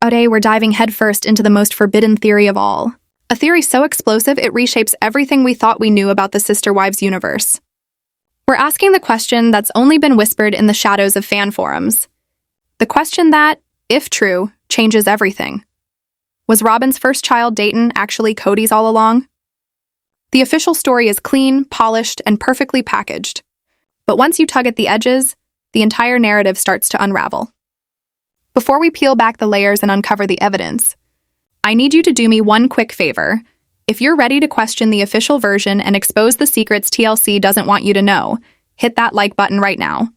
Today, we're diving headfirst into the most forbidden theory of all. A theory so explosive it reshapes everything we thought we knew about the Sister Wives universe. We're asking the question that's only been whispered in the shadows of fan forums. The question that, if true, changes everything. Was Robyn's first child, Dayton, actually Kody's all along? The official story is clean, polished, and perfectly packaged. But once you tug at the edges, the entire narrative starts to unravel. Before we peel back the layers and uncover the evidence, I need you to do me one quick favor. If you're ready to question the official version and expose the secrets TLC doesn't want you to know, hit that like button right now.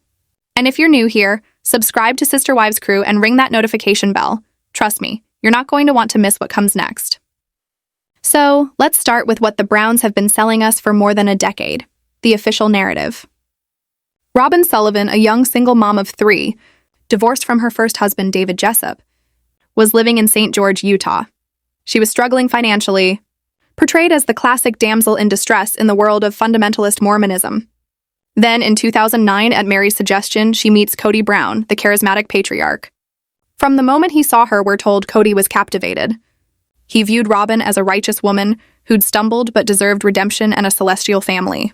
And if you're new here, subscribe to Sister Wives Crew and ring that notification bell. Trust me, you're not going to want to miss what comes next. So, let's start with what the Browns have been selling us for more than a decade, the official narrative. Robyn Sullivan, a young single mom of 3, divorced from her first husband, David Jessup, was living in St. George, Utah. She was struggling financially, portrayed as the classic damsel in distress in the world of fundamentalist Mormonism. Then, in 2009, at Meri's suggestion, she meets Kody Brown, the charismatic patriarch. From the moment he saw her, we're told Kody was captivated. He viewed Robyn as a righteous woman who'd stumbled but deserved redemption and a celestial family.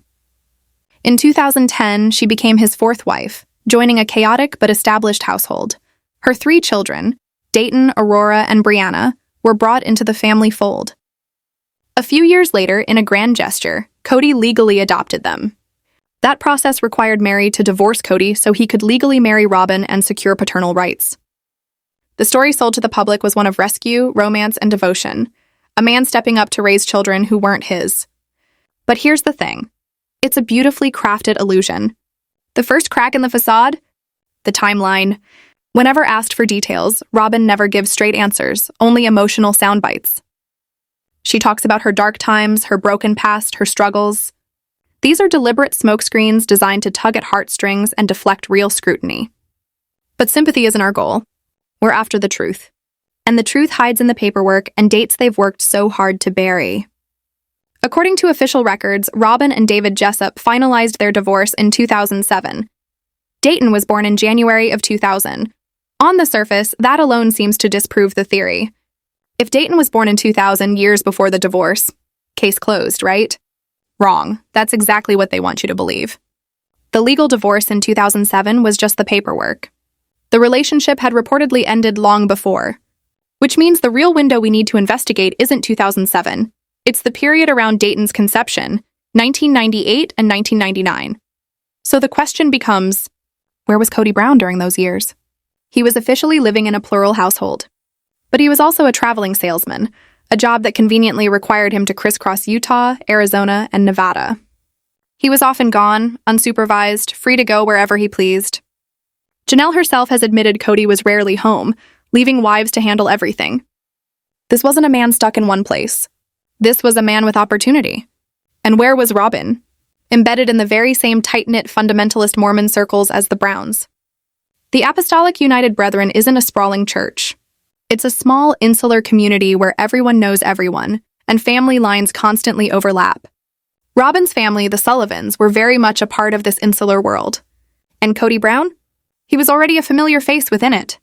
In 2010, she became his 4th wife, joining a chaotic but established household. Her 3 children, Dayton, Aurora, and Brianna, were brought into the family fold. A few years later, in a grand gesture, Kody legally adopted them. That process required Meri to divorce Kody so he could legally marry Robyn and secure paternal rights. The story sold to the public was one of rescue, romance, and devotion, a man stepping up to raise children who weren't his. But here's the thing. It's a beautifully crafted illusion. The first crack in the facade? The timeline. Whenever asked for details, Robyn never gives straight answers, only emotional sound bites. She talks about her dark times, her broken past, her struggles. These are deliberate smokescreens designed to tug at heartstrings and deflect real scrutiny. But sympathy isn't our goal. We're after the truth. And the truth hides in the paperwork and dates they've worked so hard to bury. According to official records, Robyn and David Jessup finalized their divorce in 2007. Dayton was born in January of 2000. On the surface, that alone seems to disprove the theory. If Dayton was born in 2000, years before the divorce, case closed, right? Wrong. That's exactly what they want you to believe. The legal divorce in 2007 was just the paperwork. The relationship had reportedly ended long before, which means the real window we need to investigate isn't 2007. It's the period around Dayton's conception, 1998 and 1999. So the question becomes, where was Kody Brown during those years? He was officially living in a plural household. But he was also a traveling salesman, a job that conveniently required him to crisscross Utah, Arizona, and Nevada. He was often gone, unsupervised, free to go wherever he pleased. Janelle herself has admitted Kody was rarely home, leaving wives to handle everything. This wasn't a man stuck in one place. This was a man with opportunity. And where was Robyn? Embedded in the very same tight-knit fundamentalist Mormon circles as the Browns. The Apostolic United Brethren isn't a sprawling church. It's a small, insular community where everyone knows everyone, and family lines constantly overlap. Robyn's family, the Sullivans, were very much a part of this insular world. And Kody Brown? He was already a familiar face within it.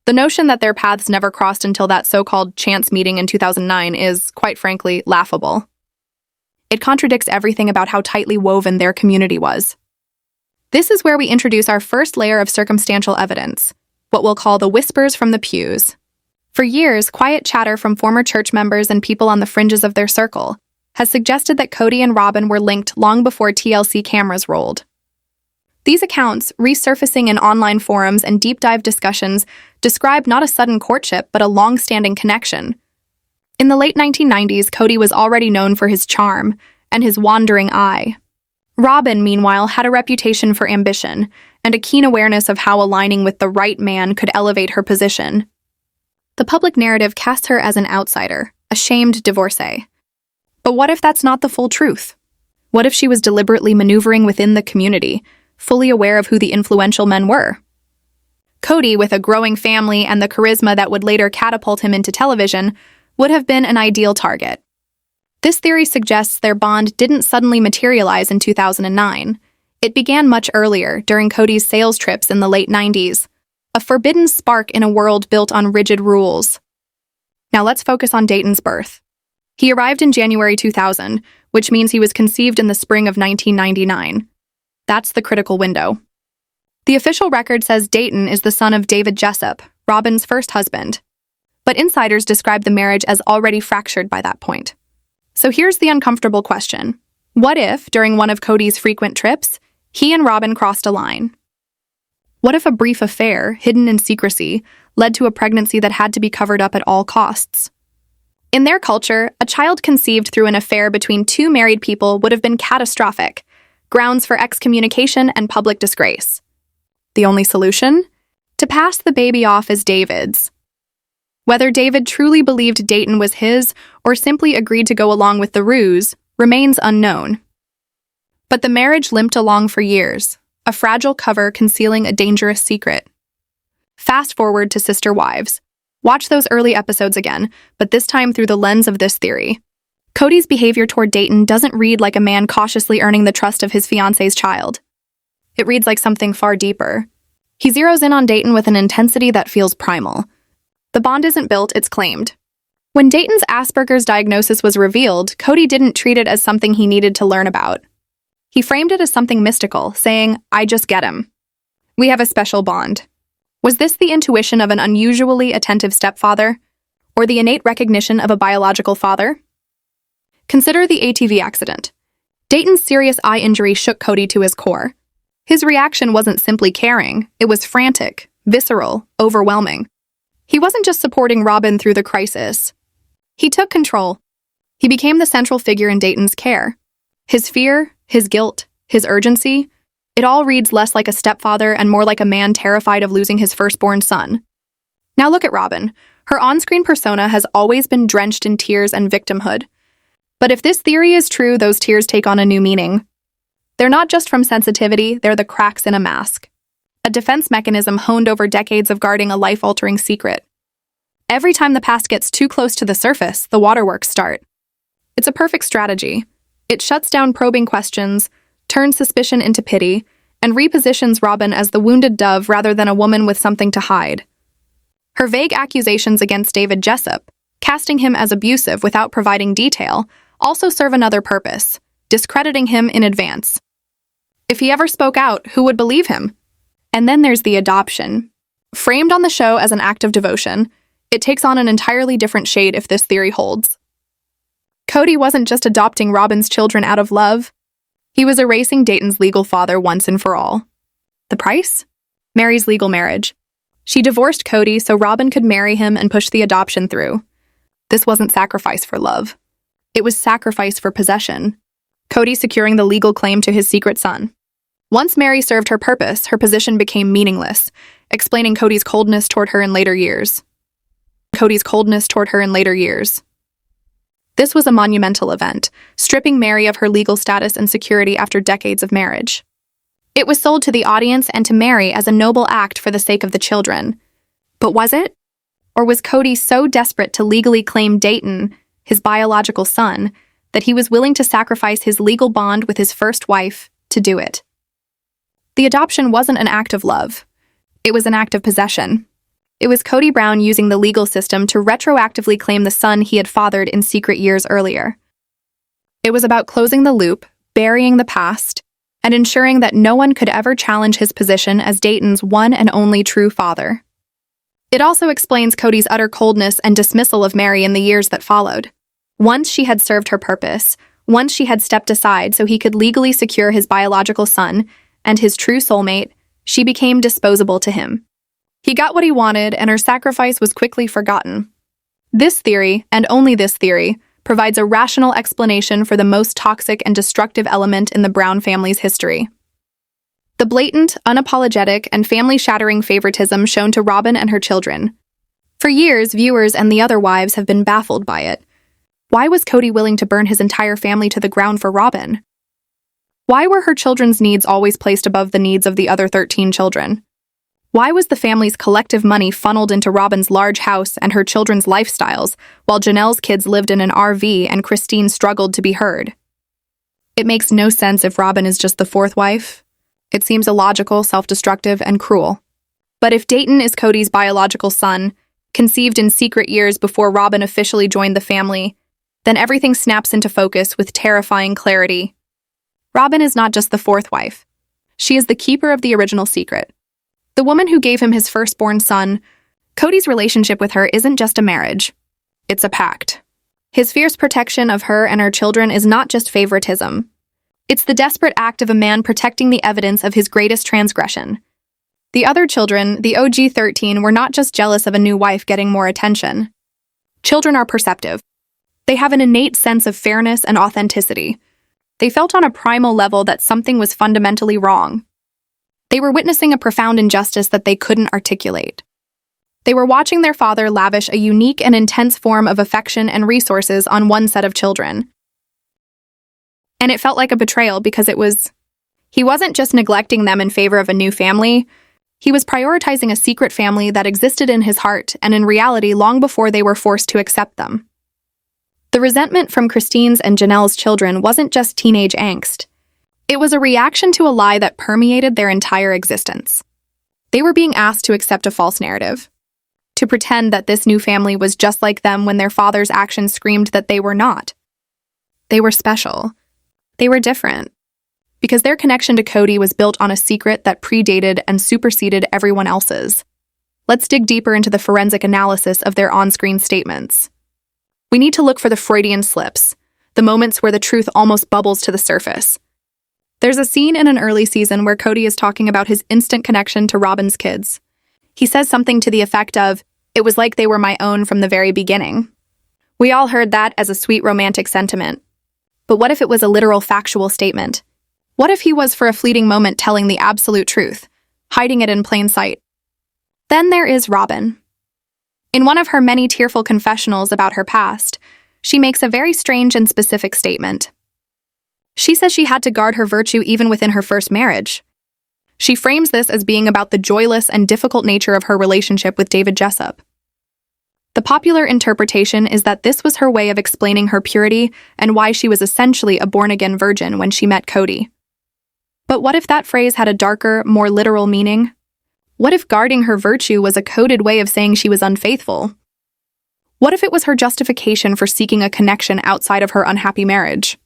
The notion that their paths never crossed until that so-called chance meeting in 2009 is, quite frankly, laughable. It contradicts everything about how tightly woven their community was. This is where we introduce our first layer of circumstantial evidence, what we'll call the whispers from the pews. For years, quiet chatter from former church members and people on the fringes of their circle has suggested that Kody and Robyn were linked long before TLC cameras rolled. These accounts, resurfacing in online forums and deep-dive discussions, describe not a sudden courtship, but a long-standing connection. In the late 1990s, Kody was already known for his charm and his wandering eye. Robyn, meanwhile, had a reputation for ambition and a keen awareness of how aligning with the right man could elevate her position. The public narrative casts her as an outsider, a shamed divorcee. But what if that's not the full truth? What if she was deliberately maneuvering within the community, fully aware of who the influential men were? Kody, with a growing family and the charisma that would later catapult him into television, would have been an ideal target. This theory suggests their bond didn't suddenly materialize in 2009. It began much earlier, during Kody's sales trips in the late 90s. a forbidden spark in a world built on rigid rules. Now let's focus on Dayton's birth. He arrived in January 2000, which means he was conceived in the spring of 1999. That's the critical window. The official record says Dayton is the son of David Jessup, Robyn's first husband. But insiders describe the marriage as already fractured by that point. So here's the uncomfortable question. What if, during one of Kody's frequent trips, he and Robyn crossed a line? What if a brief affair, hidden in secrecy, led to a pregnancy that had to be covered up at all costs? In their culture, a child conceived through an affair between two married people would have been catastrophic, grounds for excommunication and public disgrace. The only solution? To pass the baby off as David's. Whether David truly believed Dayton was his or simply agreed to go along with the ruse remains unknown. But the marriage limped along for years, a fragile cover concealing a dangerous secret. Fast forward to Sister Wives. Watch those early episodes again, but this time through the lens of this theory. Kody's behavior toward Dayton doesn't read like a man cautiously earning the trust of his fiancé's child. It reads like something far deeper. He zeroes in on Dayton with an intensity that feels primal. The bond isn't built, it's claimed. When Dayton's Asperger's diagnosis was revealed, Kody didn't treat it as something he needed to learn about. He framed it as something mystical, saying, "I just get him. We have a special bond." Was this the intuition of an unusually attentive stepfather, or the innate recognition of a biological father? Consider the ATV accident. Dayton's serious eye injury shook Kody to his core. His reaction wasn't simply caring, it was frantic, visceral, overwhelming. He wasn't just supporting Robyn through the crisis. He took control. He became the central figure in Dayton's care. His fear, his guilt, his urgency, it all reads less like a stepfather and more like a man terrified of losing his firstborn son. Now look at Robyn. Her on-screen persona has always been drenched in tears and victimhood. But if this theory is true, those tears take on a new meaning. They're not just from sensitivity, they're the cracks in a mask. A defense mechanism honed over decades of guarding a life-altering secret. Every time the past gets too close to the surface, the waterworks start. It's a perfect strategy. It shuts down probing questions, turns suspicion into pity, and repositions Robyn as the wounded dove rather than a woman with something to hide. Her vague accusations against David Jessup, casting him as abusive without providing detail, also serve another purpose, discrediting him in advance. If he ever spoke out, who would believe him? And then there's the adoption. Framed on the show as an act of devotion, it takes on an entirely different shade if this theory holds. Kody wasn't just adopting Robyn's children out of love. He was erasing Dayton's legal father once and for all. The price? Meri's legal marriage. She divorced Kody so Robyn could marry him and push the adoption through. This wasn't sacrifice for love. It was sacrifice for possession. Kody securing the legal claim to his secret son. Once Meri served her purpose, her position became meaningless, explaining Kody's coldness toward her in later years. This was a monumental event, stripping Meri of her legal status and security after decades of marriage. It was sold to the audience and to Meri as a noble act for the sake of the children. But was it? Or was Kody so desperate to legally claim Dayton, his biological son, that he was willing to sacrifice his legal bond with his first wife to do it? The adoption wasn't an act of love. It was an act of possession. It was Kody Brown using the legal system to retroactively claim the son he had fathered in secret years earlier. It was about closing the loop, burying the past, and ensuring that no one could ever challenge his position as Dayton's one and only true father. It also explains Kody's utter coldness and dismissal of Meri in the years that followed. Once she had served her purpose, once she had stepped aside so he could legally secure his biological son and his true soulmate, she became disposable to him. He got what he wanted, and her sacrifice was quickly forgotten. This theory, and only this theory, provides a rational explanation for the most toxic and destructive element in the Brown family's history. The blatant, unapologetic, and family-shattering favoritism shown to Robyn and her children. For years, viewers and the other wives have been baffled by it. Why was Kody willing to burn his entire family to the ground for Robyn? Why were her children's needs always placed above the needs of the other 13 children? Why was the family's collective money funneled into Robyn's large house and her children's lifestyles, while Janelle's kids lived in an RV and Christine struggled to be heard? It makes no sense if Robyn is just the fourth wife. It seems illogical, self-destructive, and cruel. But if Dayton is Kody's biological son, conceived in secret years before Robyn officially joined the family, then everything snaps into focus with terrifying clarity. Robyn is not just the fourth wife. She is the keeper of the original secret. The woman who gave him his firstborn son. Kody's relationship with her isn't just a marriage. It's a pact. His fierce protection of her and her children is not just favoritism. It's the desperate act of a man protecting the evidence of his greatest transgression. The other children, the OG 13, were not just jealous of a new wife getting more attention. Children are perceptive. They have an innate sense of fairness and authenticity. They felt on a primal level that something was fundamentally wrong. They were witnessing a profound injustice that they couldn't articulate. They were watching their father lavish a unique and intense form of affection and resources on one set of children. And it felt like a betrayal because he wasn't just neglecting them in favor of a new family. He was prioritizing a secret family that existed in his heart and in reality long before they were forced to accept them. The resentment from Christine's and Janelle's children wasn't just teenage angst. It was a reaction to a lie that permeated their entire existence. They were being asked to accept a false narrative, to pretend that this new family was just like them when their father's actions screamed that they were not. They were special. They were different. Because their connection to Kody was built on a secret that predated and superseded everyone else's. Let's dig deeper into the forensic analysis of their on-screen statements. We need to look for the Freudian slips, the moments where the truth almost bubbles to the surface. There's a scene in an early season where Kody is talking about his instant connection to Robyn's kids. He says something to the effect of, "It was like they were my own from the very beginning." We all heard that as a sweet romantic sentiment. But what if it was a literal factual statement? What if he was for a fleeting moment telling the absolute truth, hiding it in plain sight? Then there is Robyn. In one of her many tearful confessionals about her past, she makes a very strange and specific statement. She says she had to guard her virtue even within her first marriage. She frames this as being about the joyless and difficult nature of her relationship with David Jessup. The popular interpretation is that this was her way of explaining her purity and why she was essentially a born-again virgin when she met Kody. But what if that phrase had a darker, more literal meaning? What if guarding her virtue was a coded way of saying she was unfaithful? What if it was her justification for seeking a connection outside of her unhappy marriage?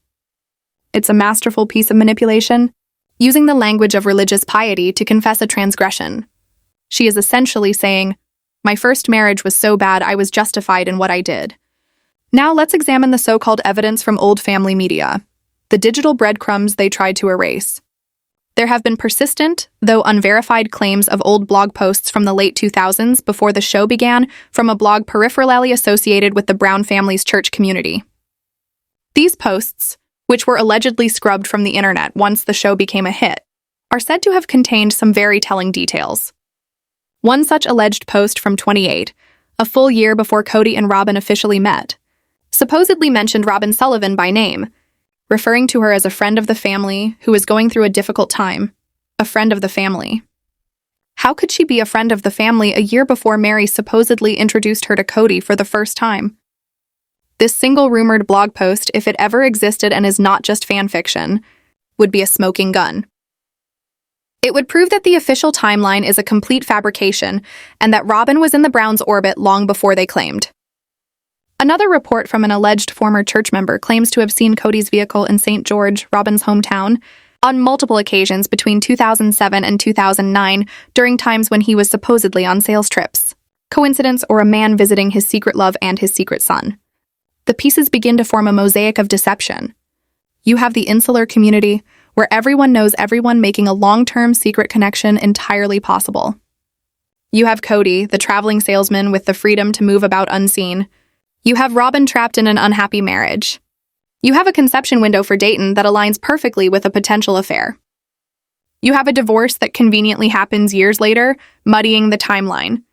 It's a masterful piece of manipulation, using the language of religious piety to confess a transgression. She is essentially saying, "My first marriage was so bad I was justified in what I did." Now let's examine the so-called evidence from old family media, the digital breadcrumbs they tried to erase. There have been persistent, though unverified, claims of old blog posts from the late 2000s before the show began from a blog peripherally associated with the Brown family's church community. These posts, which were allegedly scrubbed from the internet once the show became a hit, are said to have contained some very telling details. One such alleged post from 2008, a full year before Kody and Robyn officially met, supposedly mentioned Robyn Sullivan by name, referring to her as a friend of the family who was going through a difficult time. A friend of the family. How could she be a friend of the family a year before Meri supposedly introduced her to Kody for the first time? This single rumored blog post, if it ever existed and is not just fan fiction, would be a smoking gun. It would prove that the official timeline is a complete fabrication and that Robyn was in the Browns' orbit long before they claimed. Another report from an alleged former church member claims to have seen Kody's vehicle in St. George, Robyn's hometown, on multiple occasions between 2007 and 2009 during times when he was supposedly on sales trips. Coincidence or a man visiting his secret love and his secret son? The pieces begin to form a mosaic of deception. You have the insular community, where everyone knows everyone, making a long-term secret connection entirely possible. You have Kody, the traveling salesman with the freedom to move about unseen. You have Robyn trapped in an unhappy marriage. You have a conception window for Dayton that aligns perfectly with a potential affair. You have a divorce that conveniently happens years later, muddying the timeline.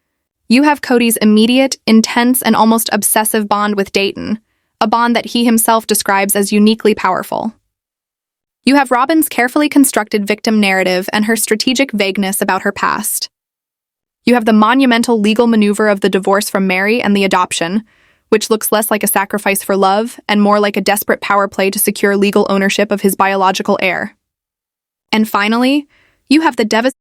You have Kody's immediate, intense, and almost obsessive bond with Dayton, a bond that he himself describes as uniquely powerful. You have Robyn's carefully constructed victim narrative and her strategic vagueness about her past. You have the monumental legal maneuver of the divorce from Meri and the adoption, which looks less like a sacrifice for love and more like a desperate power play to secure legal ownership of his biological heir. And finally, you have the devastating